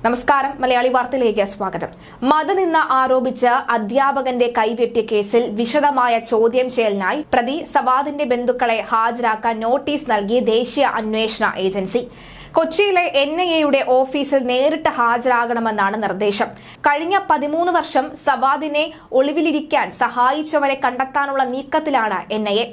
നമസ്കാരം. മലയാളി വാർത്തയിലേക്ക് സ്വാഗതം. മതനിന്ദ ആരോപിച്ച് അധ്യാപകന്റെ കൈവെട്ടിയ കേസിൽ വിശദമായ ചോദ്യം ചെയ്യലിനായി പ്രതി സവാദിന്റെ ബന്ധുക്കളെ ഹാജരാക്കാൻ നോട്ടീസ് നൽകി ദേശീയ അന്വേഷണ ഏജൻസി. കൊച്ചിയിലെ NIA ഓഫീസിൽ നേരിട്ട് ഹാജരാകണമെന്നാണ് നിർദ്ദേശം. കഴിഞ്ഞ 13 വർഷം സവാദിനെ ഒളിവിലിരിക്കാൻ സഹായിച്ചവരെ കണ്ടെത്താനുള്ള നീക്കത്തിലാണ് NIA.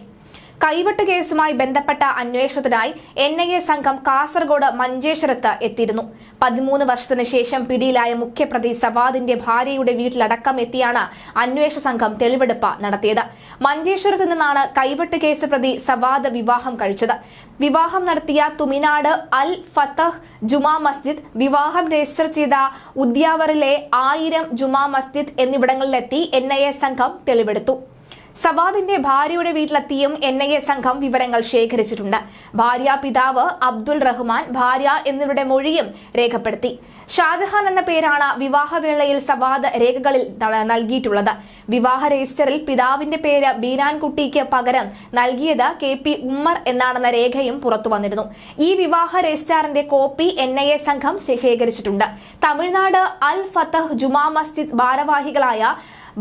കൈവെട്ട് കേസുമായി ബന്ധപ്പെട്ട അന്വേഷണത്തിനായി NIA സംഘം കാസർഗോഡ് മഞ്ചേശ്വരത്ത് എത്തിയിരുന്നു. 13 വർഷത്തിന് ശേഷം പിടിയിലായ മുഖ്യപ്രതി സവാദിന്റെ ഭാര്യയുടെ വീട്ടിലടക്കം എത്തിയാണ് അന്വേഷണ സംഘം തെളിവെടുപ്പ് നടത്തിയത്. മഞ്ചേശ്വരത്ത് നിന്നാണ് കൈവെട്ട് കേസ് പ്രതി സവാദ് വിവാഹം കഴിച്ചത്. വിവാഹം നടത്തിയ തുമിനാട് അൽ ഫത്തഹ് ജുമാ മസ്ജിദ്, വിവാഹം രജിസ്റ്റർ ചെയ്ത ഉദ്യാവറിലെ 1000 ജുമാ മസ്ജിദ് എന്നിവിടങ്ങളിലെത്തി NIA സംഘം തെളിവെടുത്തു. സവാദിന്റെ ഭാര്യയുടെ വീട്ടിലെത്തിയും NIA സംഘം വിവരങ്ങൾ ശേഖരിച്ചിട്ടുണ്ട്. ഭാര്യ, പിതാവ് അബ്ദുൾ റഹ്മാൻ, ഭാര്യ എന്നിവരുടെ മൊഴിയും രേഖപ്പെടുത്തി. ഷാജഹാൻ എന്ന പേരാണ് വിവാഹവേളയിൽ സവാദ് രേഖകളിൽ നൽകിയിട്ടുള്ളത്. വിവാഹ രജിസ്റ്ററിൽ പിതാവിന്റെ പേര് ബീരാൻകുട്ടിക്ക് പകരം നൽകിയത് KP ഉമ്മർ എന്നാണെന്ന രേഖയും പുറത്തു വന്നിരുന്നു. ഈ വിവാഹ രജിസ്റ്ററിന്റെ കോപ്പി NIA സംഘം ശേഖരിച്ചിട്ടുണ്ട്. തമിഴ്നാട് അൽ ഫത്തഹ് ജുമാ മസ്ജിദ് ഭാരവാഹികളായ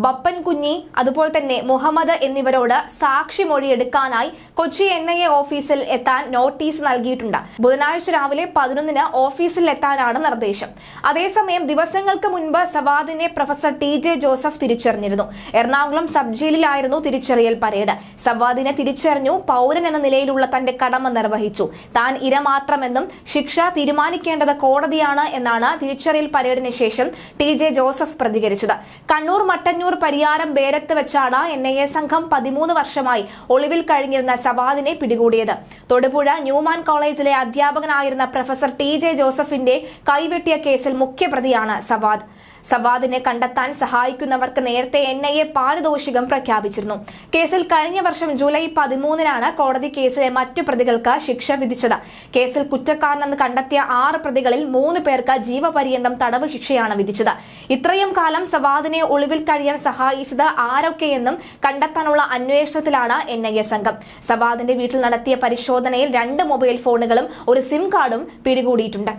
ബപ്പൻ കുഞ്ഞി, അതുപോലെ തന്നെ മുഹമ്മദ് എന്നിവരോട് സാക്ഷിമൊഴി എടുക്കാനായി കൊച്ചി NIA ഓഫീസിൽ എത്താൻ നോട്ടീസ് നൽകിയിട്ടുണ്ട്. ബുധനാഴ്ച രാവിലെ 11-ന് ഓഫീസിൽ എത്താനാണ് നിർദ്ദേശം. അതേസമയം ദിവസങ്ങൾക്ക് മുൻപ് സവാദിനെ പ്രൊഫസർ TJ ജോസഫ് തിരിച്ചറിഞ്ഞിരുന്നു. എറണാകുളം സബ് ജയിലിലായിരുന്നു തിരിച്ചറിയൽ പരേഡ്. സവാദിനെ തിരിച്ചറിഞ്ഞു. പൗരൻ എന്ന നിലയിലുള്ള തന്റെ കടമ നിർവഹിച്ചു. താൻ ഇര മാത്രമെന്നും ശിക്ഷ തീരുമാനിക്കേണ്ടത് കോടതിയാണ് എന്നാണ് തിരിച്ചറിയൽ പരേഡിന് ശേഷം TJ ജോസഫ് പ്രതികരിച്ചത്. കണ്ണൂർ മട്ടന്നൂർ പരിയാരം ബേരത്ത് വെച്ചാണ് NIA സംഘം 13 വർഷമായി ഒളിവിൽ കഴിഞ്ഞിരുന്ന സവാദിനെ പിടികൂടിയത്. തൊടുപുഴ ന്യൂമാൻ കോളേജിലെ അധ്യാപകനായിരുന്ന പ്രൊഫസർ TJ ജോസഫിന്റെ കൈവെട്ടിയ കേസിൽ മുഖ്യപ്രതിയാണ് സവാദ്. സവാദിനെ കണ്ടെത്താൻ സഹായിക്കുന്നവർക്ക് നേരത്തെ NIA പാരിതോഷികം പ്രഖ്യാപിച്ചിരുന്നു. കേസിൽ കഴിഞ്ഞ വർഷം ജൂലൈ 13-നാണ് കോടതി കേസിലെ മറ്റു പ്രതികൾക്ക് ശിക്ഷ വിധിച്ചത്. കേസിൽ കുറ്റക്കാരനെന്ന് കണ്ടെത്തിയ 6 പ്രതികളിൽ 3 പേർക്ക് ജീവപര്യന്തം തടവ് ശിക്ഷയാണ് വിധിച്ചത്. ഇത്രയും കാലം സവാദിനെ ഒളിവിൽ കഴിയാൻ സഹായിച്ചത് ആരൊക്കെയെന്നും കണ്ടെത്താനുള്ള അന്വേഷണത്തിലാണ് NIA സംഘം. സവാദിന്റെ വീട്ടിൽ നടത്തിയ പരിശോധനയിൽ 2 മൊബൈൽ ഫോണുകളും ഒരു SIM കാർഡും പിടികൂടിയിട്ടുണ്ട്.